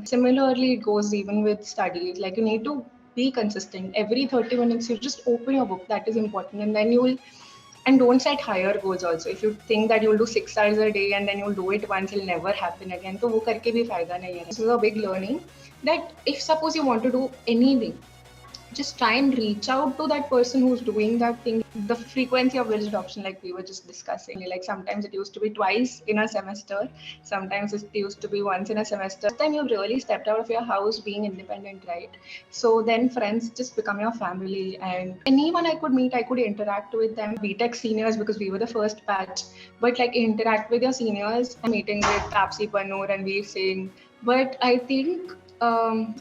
Similarly, it goes even with studies. Like you need to be consistent. Every 30 minutes, you just open your book. That is important. And then you will, and don't set higher goals also. If you think that you'll do 6 hours a day and then you'll do it once, it'll never happen again. So, wo karke bhi fayda nahi hai. This is a big learning that if suppose you want to do anything, just try and reach out to that person who's doing that thing. The frequency of village adoption, like we were just discussing, like sometimes it used to be twice in a semester, sometimes it used to be once in a semester. This time you've really stepped out of your house being independent, right? So then friends just become your family, and anyone I could meet, I could interact with them. BTECH seniors, because we were the first batch, but like interact with your seniors, meeting with Tapsi Pannoor and Veer Singh. But I think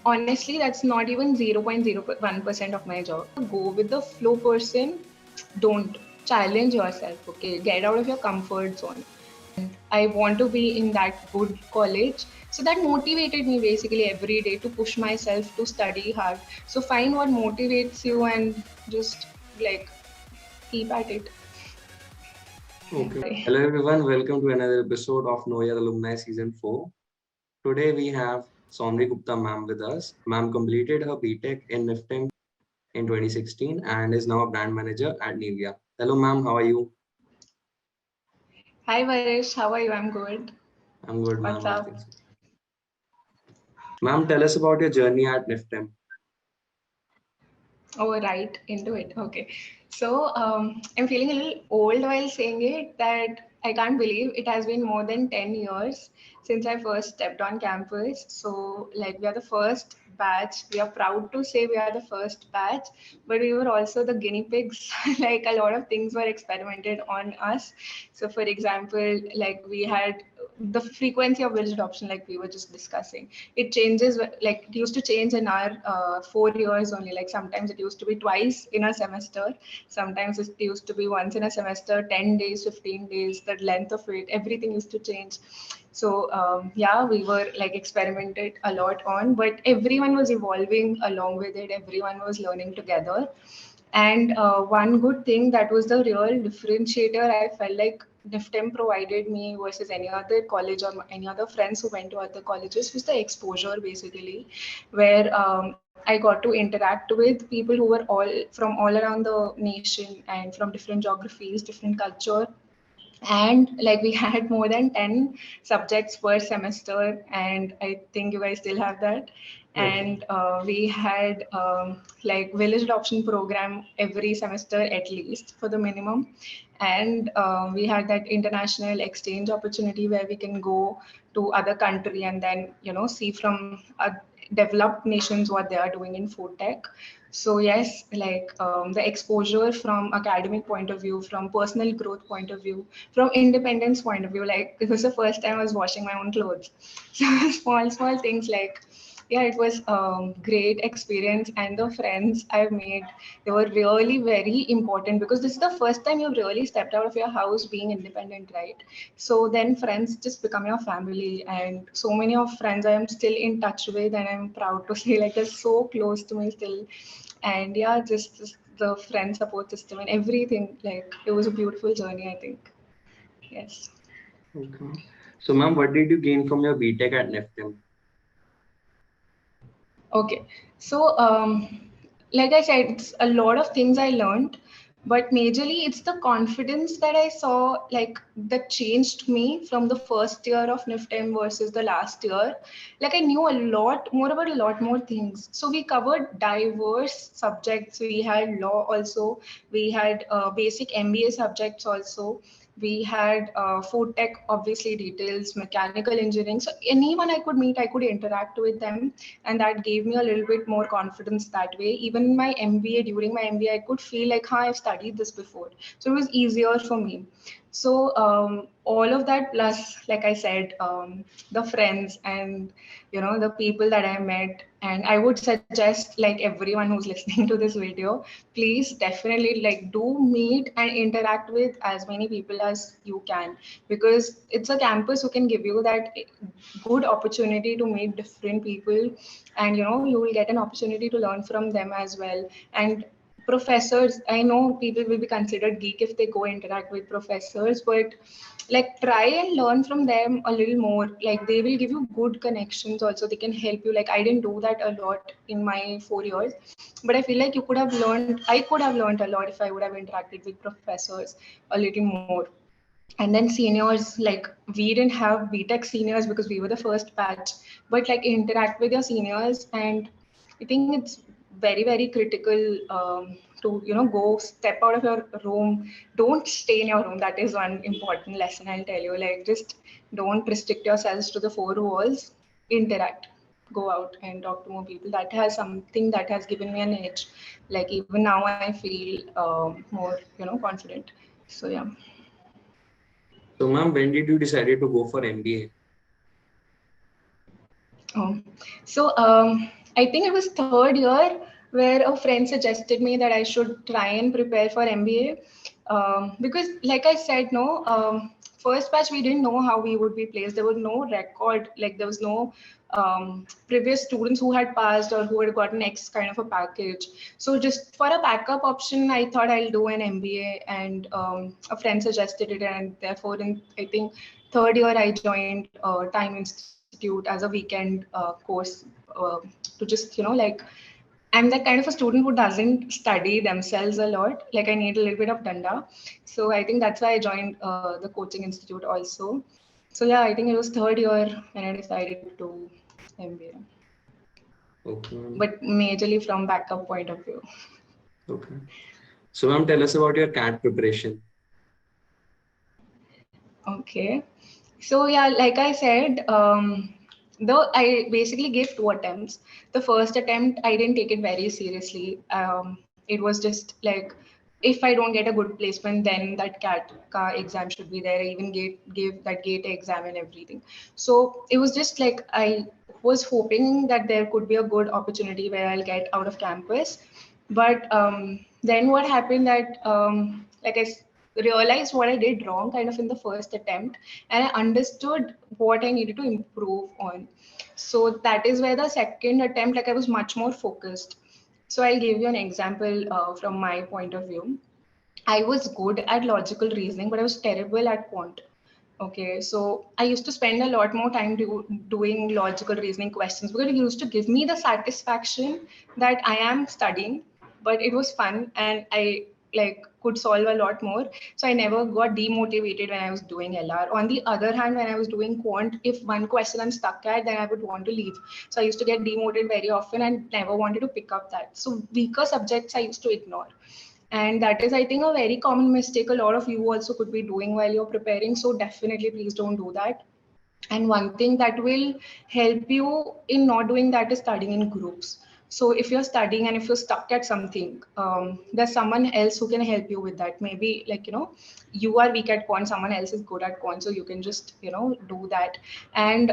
honestly, that's not even 0.01% of my job. Go with the flow person. Don't challenge yourself. Okay, get out of your comfort zone. And I want to be in that good college. So that motivated me basically every day to push myself to study hard. So find what motivates you and just like keep at it. Okay. Hello everyone, welcome to another episode of NIVEA Alumni Season 4. Today we have Sonvy Gupta ma'am with us. Ma'am completed her BTECH in NIFTEM in 2016 and is now a brand manager at NIVEA. Hello ma'am, how are you? Hi Varish, how are you? I'm good. I'm good ma'am. What's up? Ma'am, tell us about your journey at NIFTEM. Oh, right, into it. Okay. So I'm feeling a little old while saying it that I can't believe it has been more than 10 years since I first stepped on campus. So, like, we are the first batch. We are proud to say we are the first batch, but we were also the guinea pigs. Like, a lot of things were experimented on us. So, for example, like, we had the frequency of village adoption, like we were just discussing, it changes. Like it used to change in our 4 years only. Like sometimes it used to be twice in a semester, sometimes it used to be once in a semester, 10 days, 15 days, the length of it, everything used to change. So yeah, we were like experimented a lot on, but everyone was evolving along with it, everyone was learning together. And one good thing that was the real differentiator, I felt like NIFTEM provided me versus any other college or any other friends who went to other colleges, was the exposure basically, where I got to interact with people who were all from all around the nation and from different geographies, different culture. And like we had more than 10 subjects per semester, and I think you guys still have that. And we had like village adoption program every semester at least for the minimum. And we had that international exchange opportunity where we can go to other country and then see from developed nations what they are doing in food tech. So yes, like the exposure from academic point of view, from personal growth point of view, from independence point of view, like it was the first time I was washing my own clothes. So small things, like yeah, it was great experience. And the friends I've made, they were really very important, because this is the first time you've really stepped out of your house being independent, right? So then friends just become your family, and so many of friends I am still in touch with, and I'm proud to say like they're so close to me still. And yeah, just the friend support system and everything, like it was a beautiful journey, I think. Yes. Okay. So ma'am, what did you gain from your BTECH at NIFTEM? Okay. So like I said, it's a lot of things I learned, but majorly it's the confidence that I saw, like that changed me from the first year of NIFTEM versus the last year. Like I knew a lot more about a lot more things. So we covered diverse subjects. We had law also. We had basic MBA subjects also. We had food tech, obviously details, mechanical engineering. So anyone I could meet, I could interact with them, and that gave me a little bit more confidence that way. Even in my MBA, during my MBA, I could feel like, huh, I've studied this before. So it was easier for me. So all of that plus, like I said, the friends and the people that I met. And I would suggest like everyone who's listening to this video, please definitely like do meet and interact with as many people as you can, because it's a campus who can give you that good opportunity to meet different people, and you will get an opportunity to learn from them as well. And professors, I know people will be considered geek if they go interact with professors, but like try and learn from them a little more. Like they will give you good connections also. They can help you. Like I didn't do that a lot in my 4 years, but I feel like I could have learned a lot if I would have interacted with professors a little more. And then seniors, like we didn't have BTECH seniors because we were the first batch, but like interact with your seniors. And I think it's very critical to go step out of your room. Don't stay in your room. That is one important lesson I'll tell you. Like just don't restrict yourselves to the four walls. Interact, go out and talk to more people. That has something that has given me an edge. Like even now I feel more confident. So yeah. So, ma'am, when did you decided to go for MBA? Oh, so I think it was third year where a friend suggested me that I should try and prepare for MBA, because, like I said, no, first batch we didn't know how we would be placed. There was no record, like there was no previous students who had passed or who had gotten X kind of a package. So just for a backup option, I thought I'll do an MBA, and a friend suggested it, and therefore in I think third year I joined Time Institute as a weekend course, to just I'm that kind of a student who doesn't study themselves a lot. Like I need a little bit of danda. So I think that's why I joined the coaching institute also. So yeah, I think it was third year when I decided to do MBA, Okay, ma'am. but majorly from backup point of view. Okay. So, ma'am, tell us about your CAT preparation. Okay. So yeah, like I said, though I basically gave two attempts. The first attempt, I didn't take it very seriously. It was just like, if I don't get a good placement, then that CAT ka exam should be there. I even gave that gate exam and everything. So it was just like I was hoping that there could be a good opportunity where I'll get out of campus. But then what happened that like realized what I did wrong kind of in the first attempt, and I understood what I needed to improve on. So that is where the second attempt, like I was much more focused. So I'll give you an example from my point of view. I was good at logical reasoning, but I was terrible at quant. Okay, so I used to spend a lot more time doing logical reasoning questions because it used to give me the satisfaction that I am studying, but it was fun and I like could solve a lot more. So I never got demotivated when I was doing LR. On the other hand, when I was doing quant, if one question I'm stuck at, then I would want to leave. So I used to get demotivated very often and never wanted to pick up that. So weaker subjects I used to ignore. And that is, I think, a very common mistake a lot of you also could be doing while you're preparing. So definitely, please don't do that. And one thing that will help you in not doing that is studying in groups. So if you're studying and if you're stuck at something, there's someone else who can help you with that. Maybe like, you are weak at quant, someone else is good at quant. So you can just, do that. And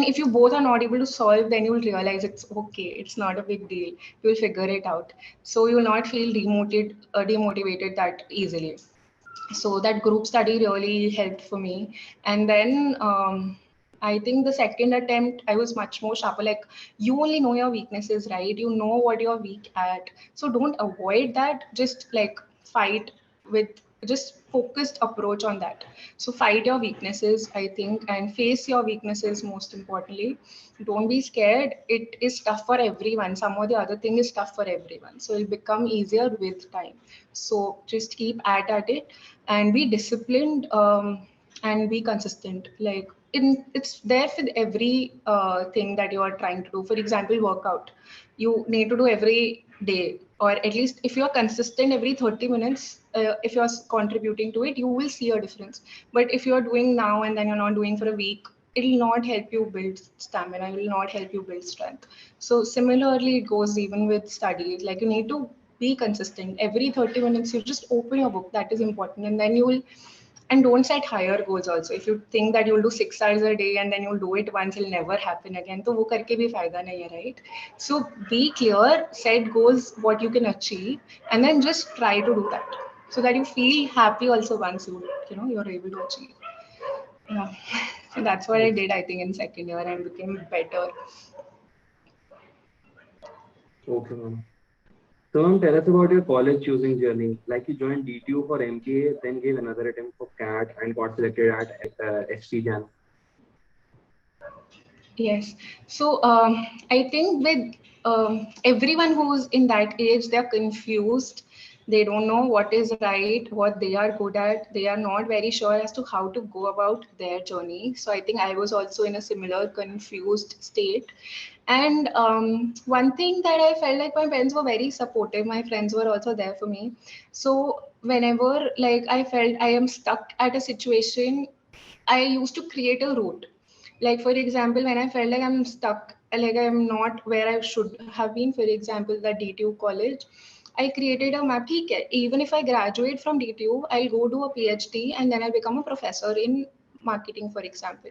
if you both are not able to solve, then you'll realize it's okay, it's not a big deal, you'll figure it out. So you'll not feel demotivated that easily. So that group study really helped for me. And then I think the second attempt I was much more sharper. Like you only know your weaknesses, right? You know what you're weak at, so don't avoid that. Just like fight with just focused approach on that. So fight your weaknesses, I think, and face your weaknesses most importantly. Don't be scared. It is tough for everyone. Some or the other thing is tough for everyone, so it'll become easier with time. So just keep at it and be disciplined, and be consistent. Like it's there for every thing that you are trying to do. For example, workout, you need to do every day, or at least if you're consistent every 30 minutes, if you're contributing to it, you will see a difference. But if you're doing now and then you're not doing for a week, it will not help you build stamina, it will not help you build strength. So similarly it goes even with studies. Like you need to be consistent. Every 30 minutes you just open your book, that is important. And then you will, and don't set higher goals also. If you think that you'll do 6 hours a day and then you'll do it once, it'll never happen again, तो वो करके भी फायदा नहीं है, right? So be clear, set goals what you can achieve, and then just try to do that so that you feel happy also once you're able to achieve. Yeah. So that's what I Okay, did, I think, in second year and became better. okay, ma'am. So, tell us about your college choosing journey. Like you joined DTU for MBA, then gave another attempt for CAT and got selected at SP Jain. Yes. So I think with everyone who's in that age, they're confused. They don't know what is right, what they are good at. They are not very sure as to how to go about their journey. So I think I was also in a similar confused state. And one thing that I felt like my parents were very supportive. My friends were also there for me. So whenever like I felt I am stuck at a situation, I used to create a route. Like for example, when I felt like I'm stuck, like I'm not where I should have been, for example, the DTU college, I created a map. Okay, even if I graduate from DTU, I'll go do a PhD and then I'll become a professor in marketing, for example.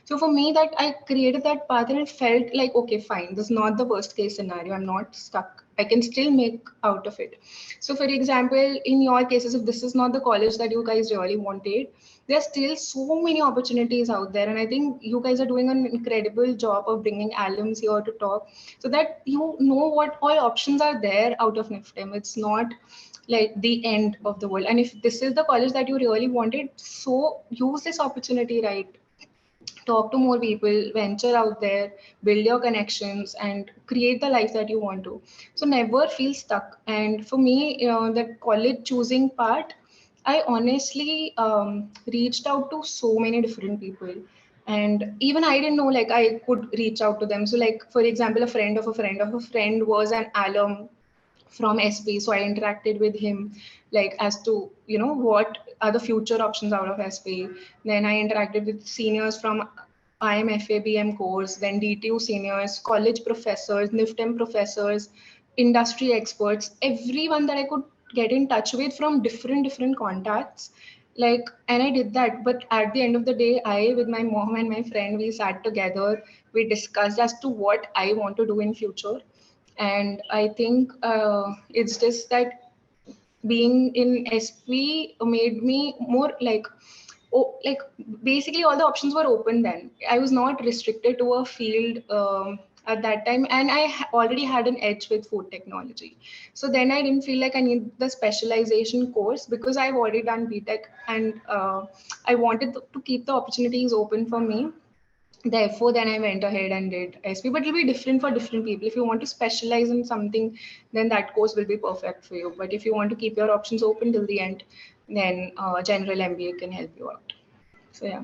So for me, that I created that path and it felt like, okay, fine, this is not the worst case scenario. I'm not stuck. I can still make out of it. So for example, in your cases, if this is not the college that you guys really wanted, there's still so many opportunities out there. And I think you guys are doing an incredible job of bringing alums here to talk so that you know what all options are there out of NIFTEM. It's not like the end of the world. And if this is the college that you really wanted, so use this opportunity, right? Talk to more people, venture out there, build your connections, and create the life that you want to. So never feel stuck. And for me, the college choosing part, I honestly reached out to so many different people. And even I didn't know like I could reach out to them. So like for example, a friend of a friend of a friend was an alum from SP. So I interacted with him, like as to what are the future options out of SP. Then I interacted with seniors from IMFABM course, then DTU seniors, college professors, NIFTEM professors, industry experts, everyone that I could get in touch with from different contacts. Like, and I did that. But at the end of the day, I, with my mom and my friend, we sat together, we discussed as to what I want to do in future. And I think it's just that being in SP made me more like, oh, like basically all the options were open then. I was not restricted to a field at that time, and I already had an edge with food technology. So then I didn't feel like I need the specialization course because I've already done BTECH, and I wanted to keep the opportunities open for me. Therefore, then I went ahead and did SP, but it'll be different for different people. If you want to specialize in something, then that course will be perfect for you. But if you want to keep your options open till the end, then general MBA can help you out. So yeah.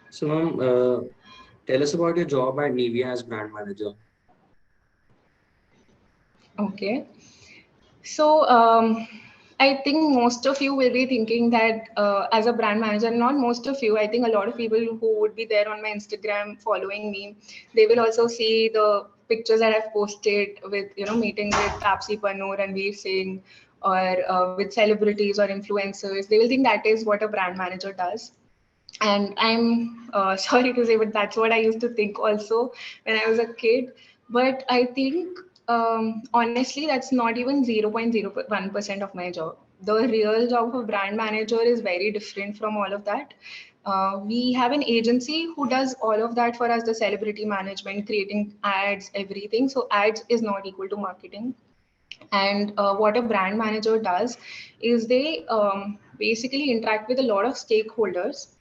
So, tell us about your job at NIVEA as brand manager. Okay. So I think most of you will be thinking that as a brand manager, not most of you, I think a lot of people who would be there on my Instagram following me, they will also see the pictures that I've posted with, meeting with Tapsi Pannoor and Veer Singh, or with celebrities or influencers. They will think that is what a brand manager does. And I'm sorry to say, but that's what I used to think also when I was a kid. But I think honestly, that's not even 0.01% of my job. The real job of a brand manager is very different from all of that. We have an agency who does all of that for us, the celebrity management, creating ads, everything. So ads is not equal to marketing. And what a brand manager does is they basically interact with a lot of stakeholders.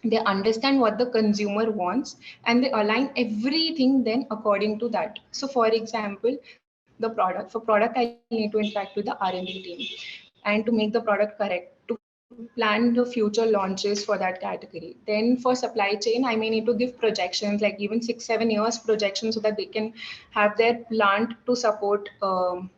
They understand what the consumer wants and they align everything then according to that. So for example, the product, for product I need to interact with the R&D team and to make the product correct, to plan the future launches for that category. Then for supply chain, I may need to give projections, like even 6-7 years projections, so that they can have their plant to support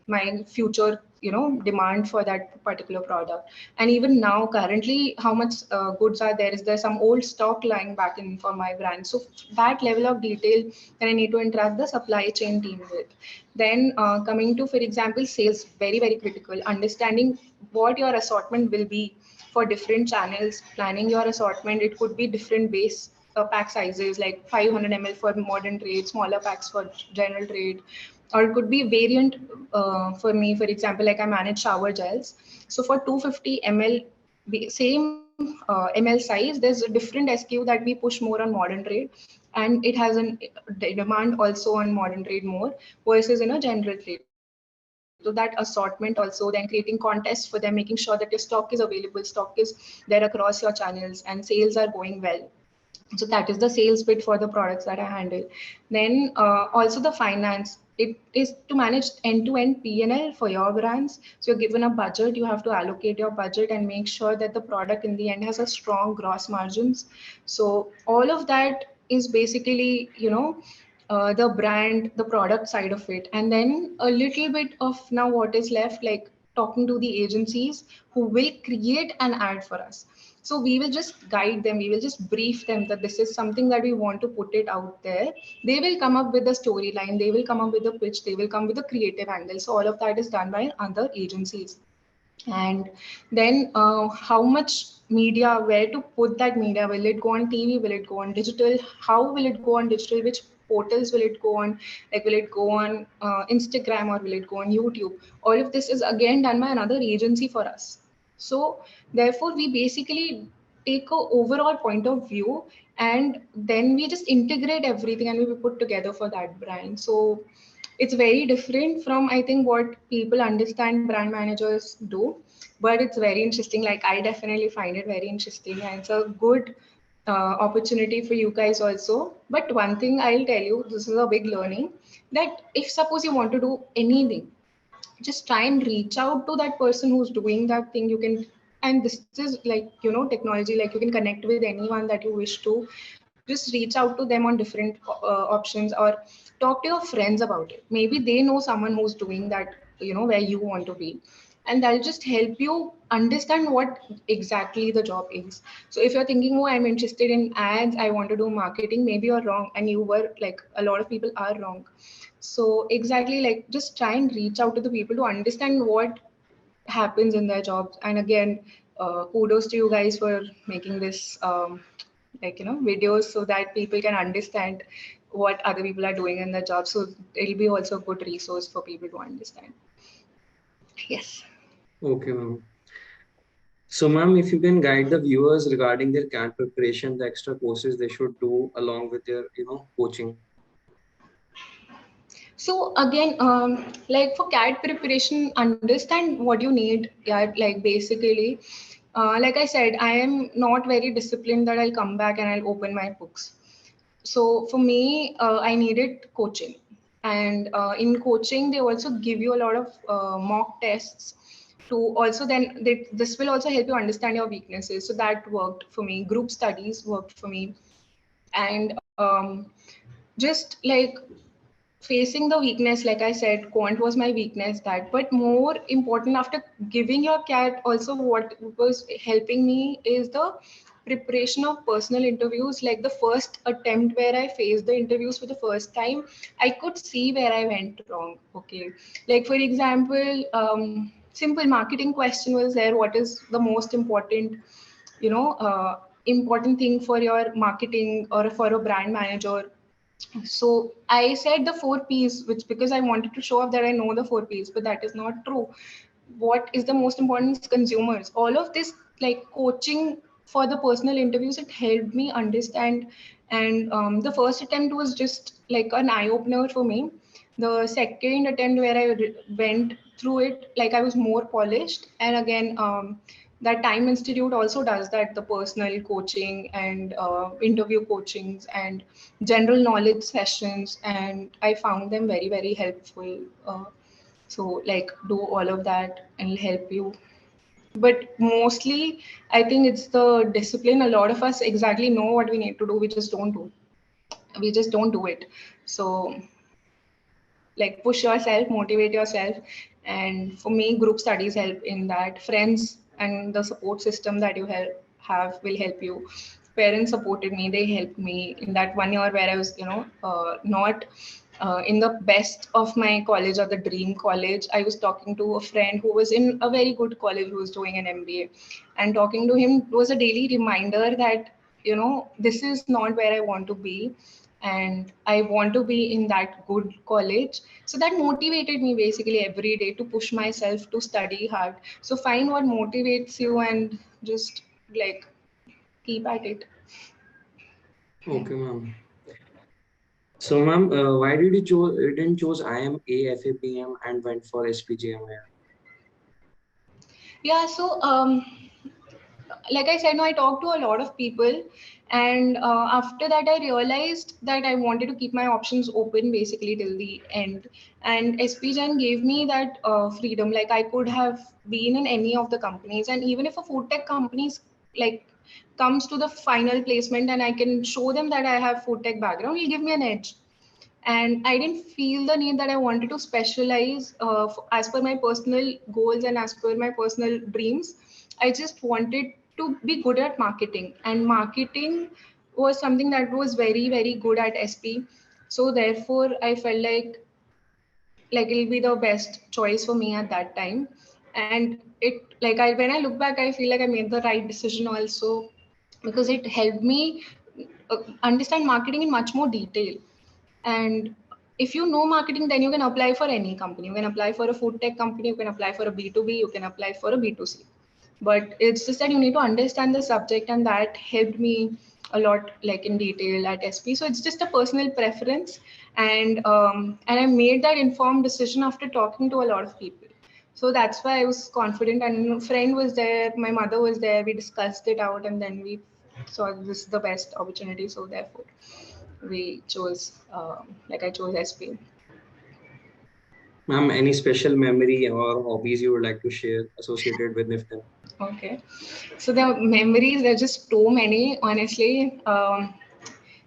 my future demand for that particular product. And even now currently, how much goods are there, is there some old stock lying back in for my brand. So that level of detail that I need to interact the supply chain team with. Then coming to, for example, sales, very critical, understanding what your assortment will be for different channels, planning your assortment. It could be different base pack sizes, like 500 ml for modern trade, smaller packs for general trade, or it could be variant. For me, for example, like I manage shower gels. So for 250 ml, same ml size, there's a different SKU that we push more on modern trade, and it has a demand also on modern trade more versus in a general trade. So that assortment also, then creating contests for them, making sure that your stock is available, stock is there across your channels, and sales are going well. So that is the sales bit for the products that I handle. Then also the finance, it is to manage end-to-end P&L for your brands. So you're given a budget, you have to allocate your budget and make sure that the product in the end has a strong gross margins. So all of that is basically, the brand, the product side of it. And then a little bit of now what is left, like talking to the agencies who will create an ad for us. So we will just guide them, we will just brief them that this is something that we want to put it out there. They will come up with the storyline, they will come up with the pitch, they will come with the creative angle. So all of that is done by other agencies. And then how much media, where to put that media, will it go on TV, will it go on digital, how will it go on digital, which portals will it go on, like will it go on Instagram or will it go on YouTube. All of this is again done by another agency for us. So therefore we basically take a overall point of view, and then we just integrate everything and we put together for that brand. So it's very different from, I think, what people understand brand managers do, but it's very interesting. Like, I definitely find it very interesting, and it's a good opportunity for you guys also. But one thing I'll tell you, this is a big learning, that if suppose you want to do anything, just try and reach out to that person who's doing that thing. You can, and this is like, technology, like you can connect with anyone that you wish to. Just reach out to them on different options, or talk to your friends about it. Maybe they know someone who's doing that, where you want to be, and that'll just help you understand what exactly the job is. So if you're thinking, oh, I'm interested in ads, I want to do marketing, maybe you're wrong, and you were like, a lot of people are wrong. So exactly, like, just try and reach out to the people to understand what happens in their jobs. And again, kudos to you guys for making this videos, so that people can understand what other people are doing in their job. So it'll be also a good resource for people to understand. Yes. Okay, ma'am. So, ma'am, if you can guide the viewers regarding their CAT preparation, the extra courses they should do along with their, coaching. So again, like for CAT preparation, understand what you need. Yeah, like basically, like I said, I am not very disciplined that I'll come back and I'll open my books. So for me, I needed coaching, and in coaching, they also give you a lot of mock tests to also then this will also help you understand your weaknesses. So that worked for me. Group studies worked for me, and just like facing the weakness, like I said, quant was my weakness, that. But more important, after giving your cat, also what was helping me is the preparation of personal interviews. Like the first attempt where I faced the interviews for the first time, I could see where I went wrong. Okay, like for example, simple marketing question was there: what is the most important, important thing for your marketing or for a brand manager? So I said the 4 P's, which because I wanted to show off that I know the 4 P's, but that is not true. What is the most important is consumers. All of this, like coaching for the personal interviews, it helped me understand. And the first attempt was just like an eye opener for me. The second attempt where I went through it, like I was more polished. And again, that Time Institute also does that, the personal coaching and interview coachings and general knowledge sessions. And I found them very, very helpful. So like do all of that and it'll help you. But mostly, I think it's the discipline. A lot of us exactly know what we need to do. We just don't do. We just don't do it. So like push yourself, motivate yourself. And for me, group studies help in that. Friends and the support system that you have will help you. Parents supported me, they helped me in that 1 year where I was, not in the best of my college or the dream college. I was talking to a friend who was in a very good college, who was doing an MBA, and talking to him was a daily reminder that, this is not where I want to be, and I want to be in that good college. So that motivated me basically every day to push myself to study hard. So find what motivates you and just like keep at it. Okay, ma'am. So, ma'am, why did you didn't choose IMA, FAPM and went for SPJM? Yeah, so like I said, no, I talked to a lot of people, and after that, I realized that I wanted to keep my options open basically till the end. And SP Jain gave me that freedom. Like I could have been in any of the companies, and even if a food tech companies like comes to the final placement, and I can show them that I have food tech background, he'll give me an edge. And I didn't feel the need that I wanted to specialize as per my personal goals and as per my personal dreams. I just wanted to be good at marketing, and marketing was something that was very very good at SP. So therefore I felt like it'll be the best choice for me at that time. And it like I when I look back, I feel like I made the right decision also, because it helped me understand marketing in much more detail. And if you know marketing, then you can apply for any company. You can apply for a food tech company, you can apply for a B2B, you can apply for a B2C. But it's just that you need to understand the subject, and that helped me a lot, like in detail at SP. So it's just a personal preference, and I made that informed decision after talking to a lot of people. So that's why I was confident, and a friend was there, my mother was there, we discussed it out, and then we saw this is the best opportunity. So therefore we chose like I chose SP. Ma'am, any special memory or hobbies you would like to share associated with NIFTEM? Okay, so the memories, there are just too many, honestly.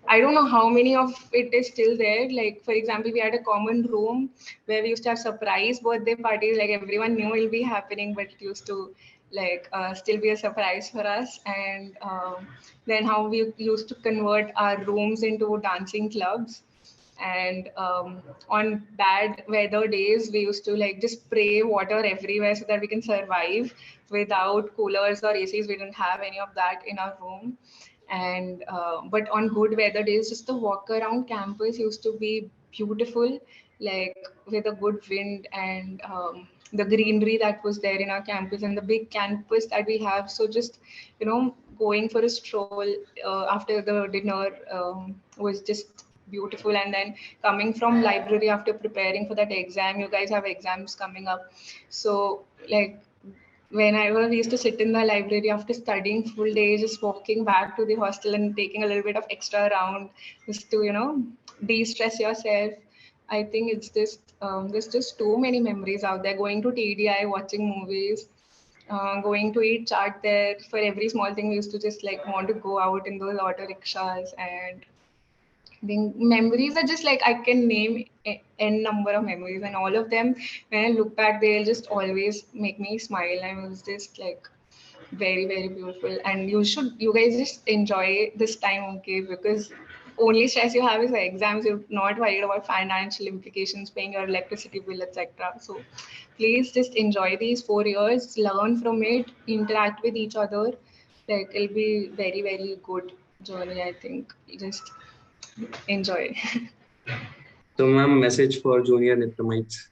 I don't know how many of it is still there. Like, for example, we had a common room where we used to have surprise birthday parties. Like, everyone knew it'll be happening, but it used to still be a surprise for us. And then how we used to convert our rooms into dancing clubs. And on bad weather days, we used to like just spray water everywhere so that we can survive without coolers or ACs. We didn't have any of that in our room. And but on good weather days, just the walk around campus used to be beautiful, like with a good wind, and the greenery that was there in our campus, and the big campus that we have. So just going for a stroll after the dinner was just beautiful. And then coming from library after preparing for that exam, you guys have exams coming up. So like whenever we used to sit in the library after studying full day, just walking back to the hostel and taking a little bit of extra round just to, de-stress yourself. I think it's just, there's just too many memories out there. Going to TDI, watching movies, going to eat chaat there. For every small thing, we used to just like want to go out in those auto rickshaws. And the memories are just like I can name n number of memories, and all of them, when I look back, they'll just always make me smile. And it was just like very very beautiful. And you guys just enjoy this time, okay? Because only stress you have is the exams. You're not worried about financial implications, paying your electricity bill, etc. So please just enjoy these 4 years, learn from it, interact with each other. Like it'll be very very good journey, I think. Just enjoy. So, ma'am, message for junior NIFTEMITES.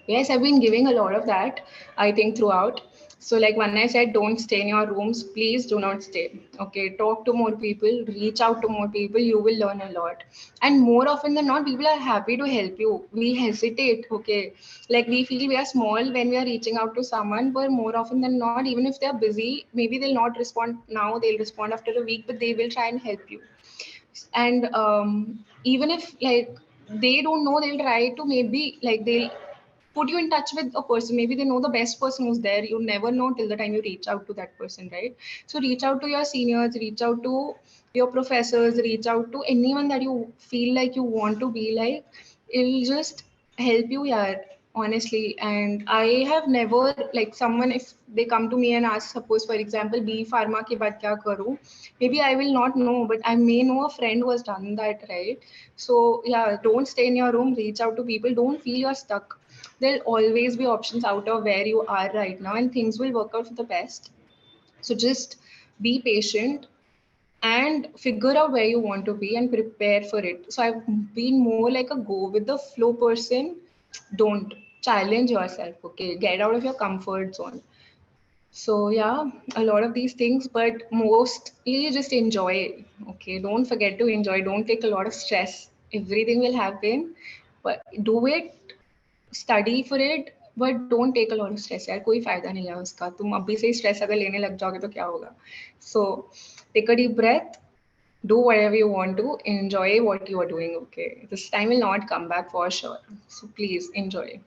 Yes, I've been giving a lot of that, I think, throughout. So, like when I said, don't stay in your rooms, please do not stay. Okay, talk to more people, reach out to more people, you will learn a lot. And more often than not, people are happy to help you. We hesitate, okay? Like we feel we are small when we are reaching out to someone, but more often than not, even if they're busy, maybe they'll not respond now, they'll respond after a week, but they will try and help you. And even if like they don't know, they'll try to, maybe like they'll put you in touch with a person. Maybe they know the best person who's there. You never know till the time you reach out to that person, right? So reach out to your seniors, reach out to your professors, reach out to anyone that you feel like you want to be like. It'll just help you, yeah, honestly. And I have never, like someone, if they come to me and ask, suppose for example, B pharma ke baad kya karu, maybe I will not know, but I may know a friend who has done that, right? So yeah, don't stay in your room, reach out to people, don't feel you're stuck. There'll always be options out of where you are right now, and things will work out for the best. So just be patient and figure out where you want to be and prepare for it. So I've been more like a go with the flow person. Don't challenge yourself, okay? Get out of your comfort zone. So yeah, a lot of these things, but mostly just enjoy. Okay, don't forget to enjoy. Don't take a lot of stress. Everything will happen, but do it, study for it, but don't take a lot of stress. यार कोई फायदा नहीं है उसका. तुम अभी से ही stress अगर लेने लग जाओगे तो क्या होगा? So take a deep breath. Do whatever you want to. Enjoy what you are doing. Okay, this time will not come back for sure. So please enjoy.